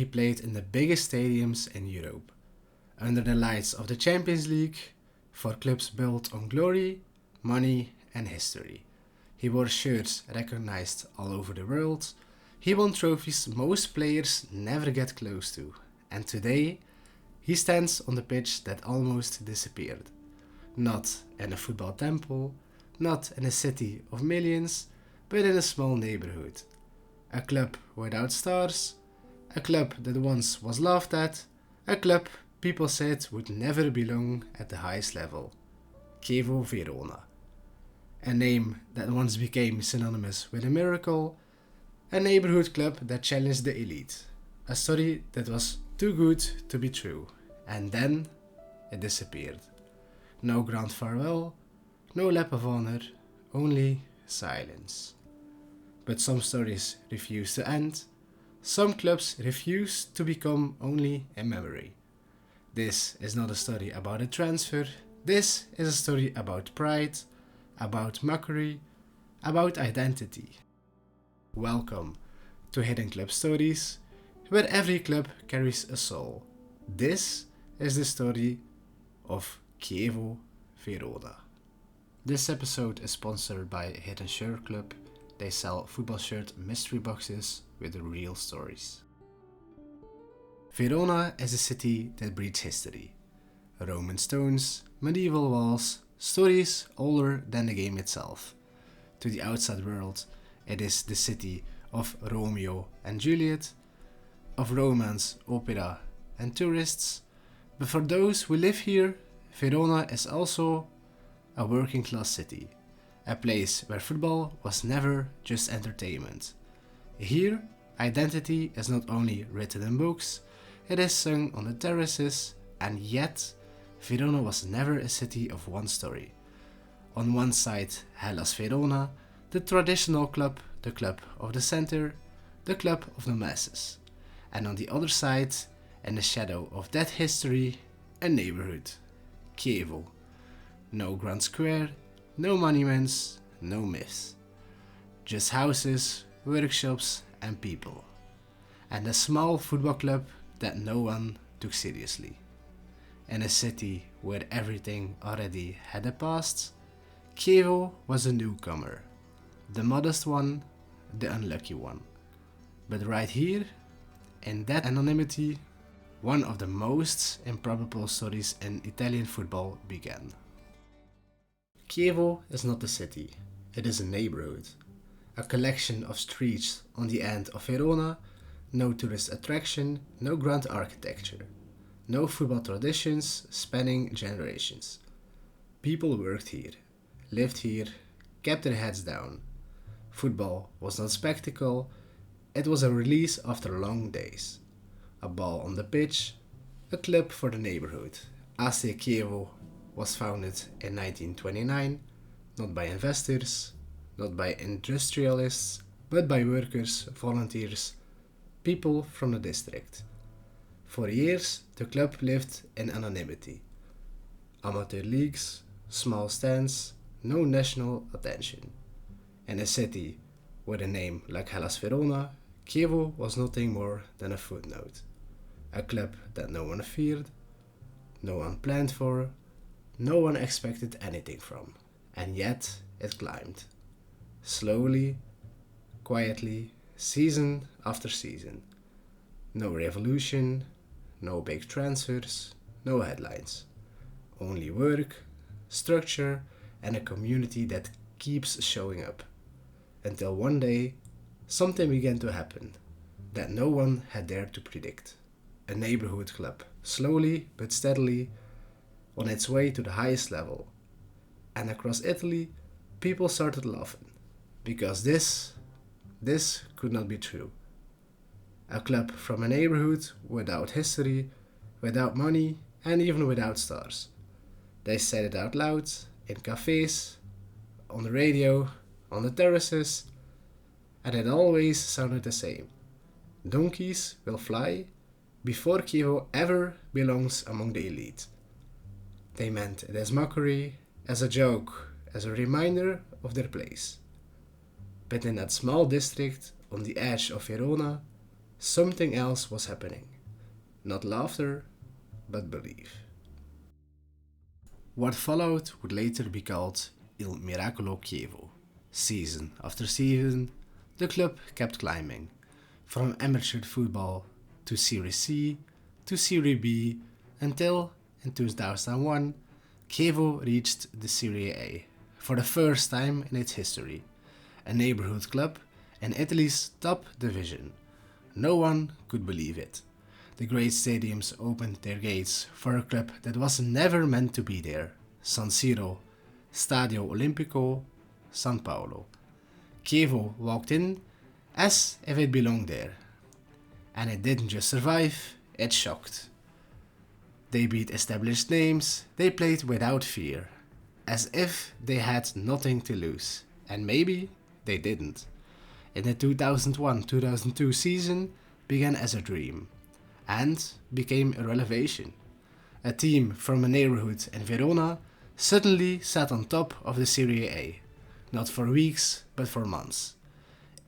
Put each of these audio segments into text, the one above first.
he played in the biggest stadiums in Europe, under the lights of the Champions League, for clubs built on glory, money and history. He wore shirts recognized all over the world. He won trophies most players never get close to. And today, he stands on the pitch that almost disappeared. Not in a football temple, not in a city of millions, but in a small neighborhood. A club without stars, a club that once was laughed at, a club people said would never belong at the highest level. Chievo Verona. A name that once became synonymous with a miracle, a neighborhood club that challenged the elite. A story that was too good to be true. And then it disappeared. No grand farewell, no lap of honor, only silence. But some stories refuse to end. Some clubs refuse to become only a memory. This is not a story about a transfer. This is a story about pride, about mockery, about identity. Welcome to Hidden Club Stories, where every club carries a soul. This is the story of Chievo Verona. This episode is sponsored by Hidden Shirt Club. They sell football shirt mystery boxes with the real stories. Verona is a city that breeds history. Roman stones, medieval walls, stories older than the game itself. To the outside world, it is the city of Romeo and Juliet, of romance, opera and tourists. But for those who live here, Verona is also a working class city. A place where football was never just entertainment. Here, identity is not only written in books, it is sung on the terraces, and yet Verona was never a city of one story. On one side, Hellas Verona, the traditional club, the club of the center, the club of the masses. And on the other side, in the shadow of that history, a neighborhood, Chievo. No grand square, no monuments, no myths. Just houses, workshops and people. And a small football club that no one took seriously. In a city where everything already had a past, Chievo was a newcomer. The modest one, the unlucky one. But right here, in that anonymity, one of the most improbable stories in Italian football began. Chievo is not a city, it is a neighborhood. A collection of streets on the end of Verona, no tourist attraction, no grand architecture, no football traditions spanning generations. People worked here, lived here, kept their heads down. Football was not spectacle, it was a release after long days. A ball on the pitch, a club for the neighborhood. AC Chievo was founded in 1929, not by investors, not by industrialists, but by workers, volunteers, people from the district. For years, the club lived in anonymity. Amateur leagues, small stands, no national attention. In a city with a name like Hellas Verona, Chievo was nothing more than a footnote. A club that no one feared, no one planned for, no one expected anything from. And yet it climbed. Slowly, quietly, season after season. No revolution, no big transfers, no headlines. Only work, structure, and a community that keeps showing up. Until one day, something began to happen that no one had dared to predict. A neighborhood club, slowly but steadily, on its way to the highest level. And across Italy, people started laughing. Because this could not be true. A club from a neighborhood without history, without money, and even without stars. They said it out loud, in cafes, on the radio, on the terraces, and it always sounded the same. Donkeys will fly before Chievo ever belongs among the elite. They meant it as mockery, as a joke, as a reminder of their place. But in that small district on the edge of Verona, Something else was happening. Not laughter, but belief. What followed would later be called Il Miracolo Chievo. Season after season, the club kept climbing, from amateur football to Serie C to Serie B, until in 2001, Chievo reached the Serie A for the first time in its history, a neighbourhood club in Italy's top division. No one could believe it. The great stadiums opened their gates for a club that was never meant to be there. San Siro, Stadio Olimpico, San Paolo. Chievo walked in as if it belonged there. And it didn't just survive, it shocked. They beat established names, they played without fear, as if they had nothing to lose. And maybe they didn't. In the 2001-2002 season began as a dream and became a revelation. A team from a neighbourhood in Verona suddenly sat on top of the Serie A, not for weeks but for months.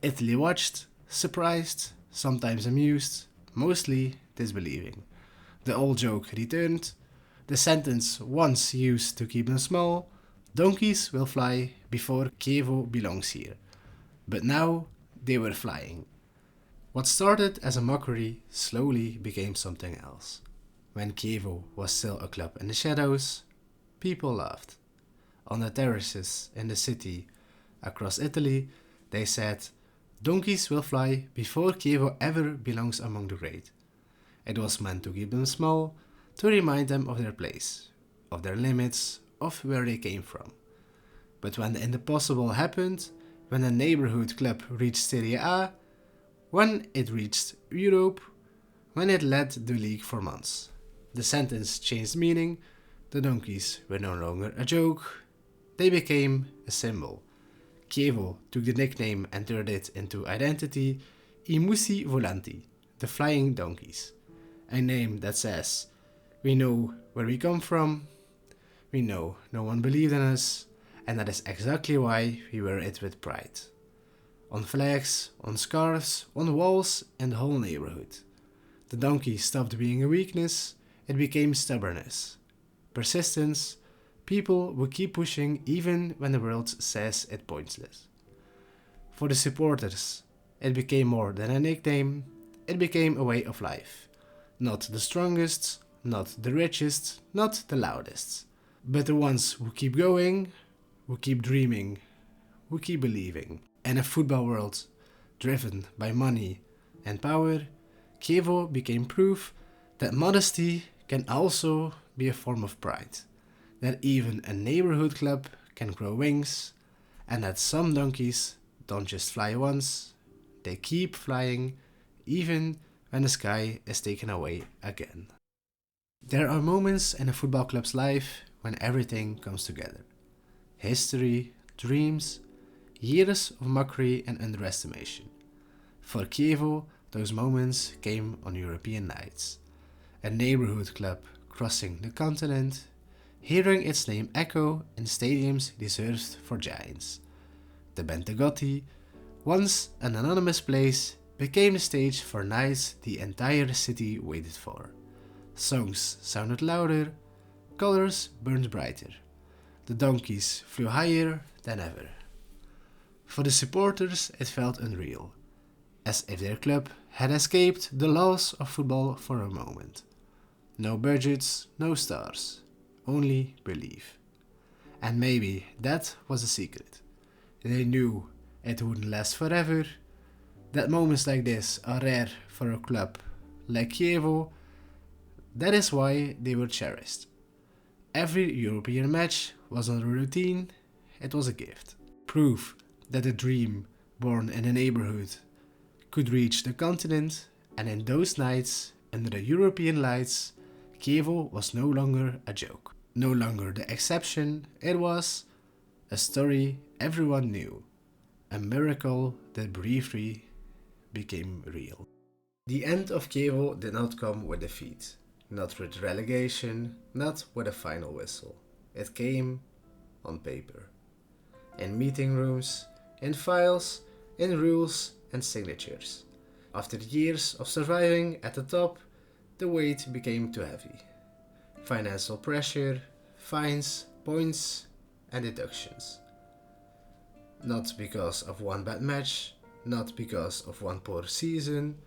Italy watched, surprised, sometimes amused, mostly disbelieving. The old joke returned, the sentence once used to keep them small: donkeys will fly before Chievo belongs here. But now they were flying. What started as a mockery slowly became something else. When Chievo was still a club in the shadows, people laughed. On the terraces in the city across Italy, they said, donkeys will fly before Chievo ever belongs among the great. It was meant to keep them small, to remind them of their place, of their limits, of where they came from. But when the impossible happened, when a neighbourhood club reached Serie A, when it reached Europe, when it led the league for months, the sentence changed meaning. The donkeys were no longer a joke, they became a symbol. Chievo took the nickname and turned it into identity: I musi volanti, the flying donkeys. A name that says, we know where we come from, we know no one believed in us, and that is exactly why we wear it with pride. On flags, on scarves, on walls, and the whole neighborhood. The donkey stopped being a weakness, it became stubbornness. Persistence, people will keep pushing even when the world says it's pointless. For the supporters, it became more than a nickname, it became a way of life. Not the strongest, not the richest, not the loudest, but the ones who keep going, who keep dreaming, who keep believing. In a football world driven by money and power, Chievo became proof that modesty can also be a form of pride, that even a neighborhood club can grow wings, and that some donkeys don't just fly once, they keep flying even when the sky is taken away again. There are moments in a football club's life when everything comes together. History, dreams, years of mockery and underestimation. For Chievo, those moments came on European nights. A neighborhood club crossing the continent, hearing its name echo in stadiums reserved for giants. The Bentegotti, once an anonymous place, became the stage for nights the entire city waited for. Songs sounded louder, colors burned brighter. The donkeys flew higher than ever. For the supporters it felt unreal, as if their club had escaped the laws of football for a moment. No budgets, no stars, only belief. And maybe that was the secret. They knew it wouldn't last forever, that moments like this are rare for a club like Chievo. That is why they were cherished. Every European match was not a routine, it was a gift. Proof that a dream born in a neighborhood could reach the continent, and in those nights, under the European lights, Chievo was no longer a joke. No longer the exception, it was a story everyone knew. A miracle that briefly became real. The end of Chievo did not come with defeat, not with relegation, not with a final whistle. It came on paper. In meeting rooms, in files, in rules and signatures. After years of surviving at the top, the weight became too heavy. Financial pressure, fines, points, and deductions. Not because of one bad match, not because of one poor season,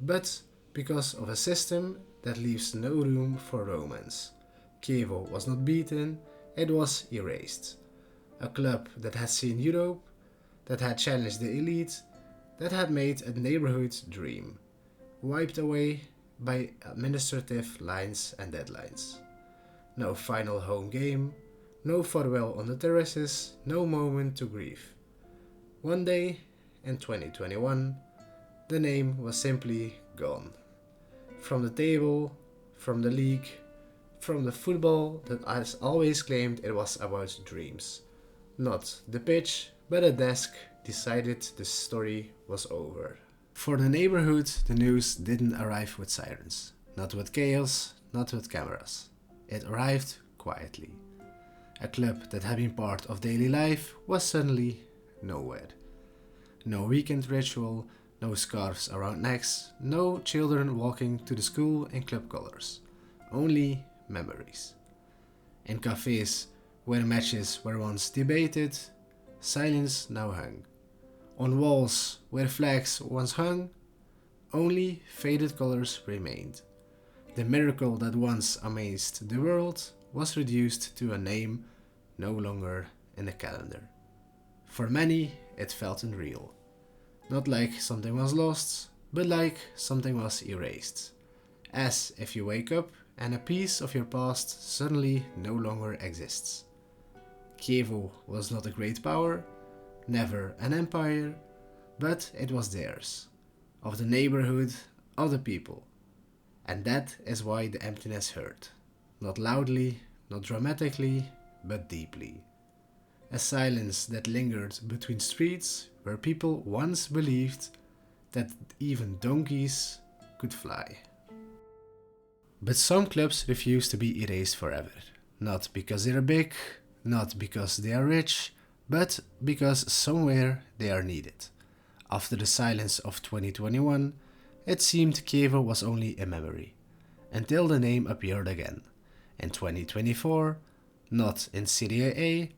but because of a system that leaves no room for romance. Chievo was not beaten, it was erased. A club that had seen Europe, that had challenged the elite, that had made a neighborhood dream, wiped away by administrative lines and deadlines. No final home game, no farewell on the terraces, no moment to grieve. One day, in 2021, the name was simply gone. From the table, from the league, from the football that has always claimed it was about dreams. Not the pitch, but a desk decided the story was over. For the neighborhood, the news didn't arrive with sirens. Not with chaos, not with cameras. It arrived quietly. A club that had been part of daily life was suddenly nowhere. No weekend ritual, no scarves around necks, no children walking to the school in club colors. Only memories. In cafes where matches were once debated, silence now hung. On walls where flags once hung, only faded colors remained. The miracle that once amazed the world was reduced to a name no longer in the calendar. For many, it felt unreal. Not like something was lost, but like something was erased. As if you wake up and a piece of your past suddenly no longer exists. Chievo was not a great power, never an empire, but it was theirs, of the neighborhood, of the people. And that is why the emptiness hurt. Not loudly, not dramatically, but deeply. A silence that lingered between streets where people once believed that even donkeys could fly. But some clubs refuse to be erased forever. Not because they are big, not because they are rich, but because somewhere they are needed. After the silence of 2021, it seemed Chievo was only a memory, until the name appeared again. In 2024, not in Serie A,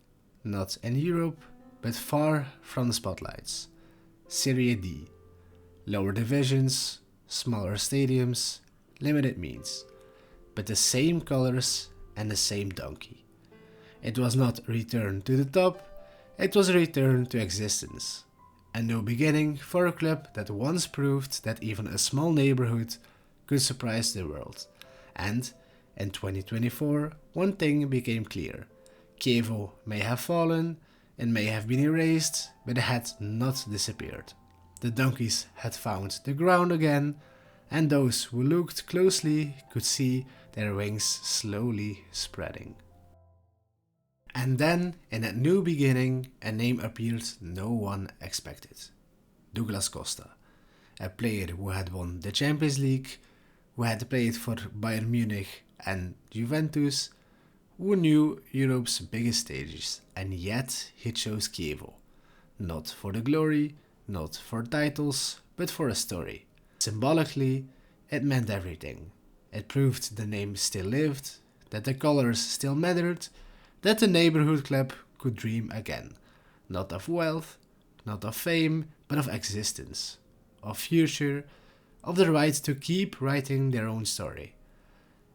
not in Europe, but far from the spotlights. Serie D. Lower divisions, smaller stadiums, limited means, but the same colors and the same donkey. It was not return to the top, it was a return to existence. A new beginning for a club that once proved that even a small neighborhood could surprise the world. And in 2024, one thing became clear. Chievo may have fallen, it may have been erased, but it had not disappeared. The donkeys had found the ground again, and those who looked closely could see their wings slowly spreading. And then, in that new beginning, a name appeared no one expected. Douglas Costa, a player who had won the Champions League, who had played for Bayern Munich and Juventus, who knew Europe's biggest stages, and yet he chose Chievo. Not for the glory, not for titles, but for a story. Symbolically, it meant everything. It proved the name still lived, that the colors still mattered, that the neighborhood club could dream again. Not of wealth, not of fame, but of existence, of future, of the right to keep writing their own story.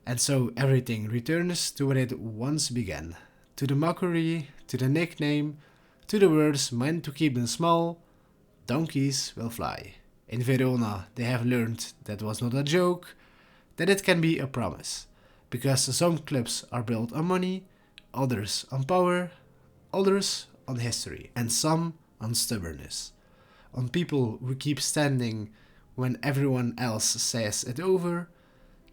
And so everything returns to where it once began, to the mockery, to the nickname, to the words meant to keep them small. Donkeys will fly. In Verona they have learned that was not a joke, that it can be a promise, because some clubs are built on money, others on power, others on history, and some on stubbornness, on people who keep standing when everyone else says it over.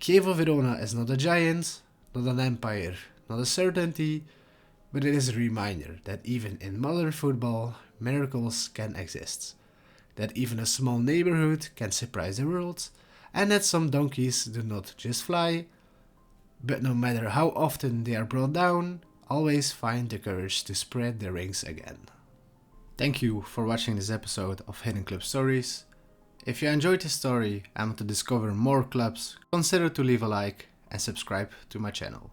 Chievo Verona is not a giant, not an empire, not a certainty, but it is a reminder that even in modern football, miracles can exist, that even a small neighborhood can surprise the world, and that some donkeys do not just fly, but no matter how often they are brought down, always find the courage to spread their wings again. Thank you for watching this episode of Hidden Club Stories. If you enjoyed this story and want to discover more clubs, consider to leave a like and subscribe to my channel.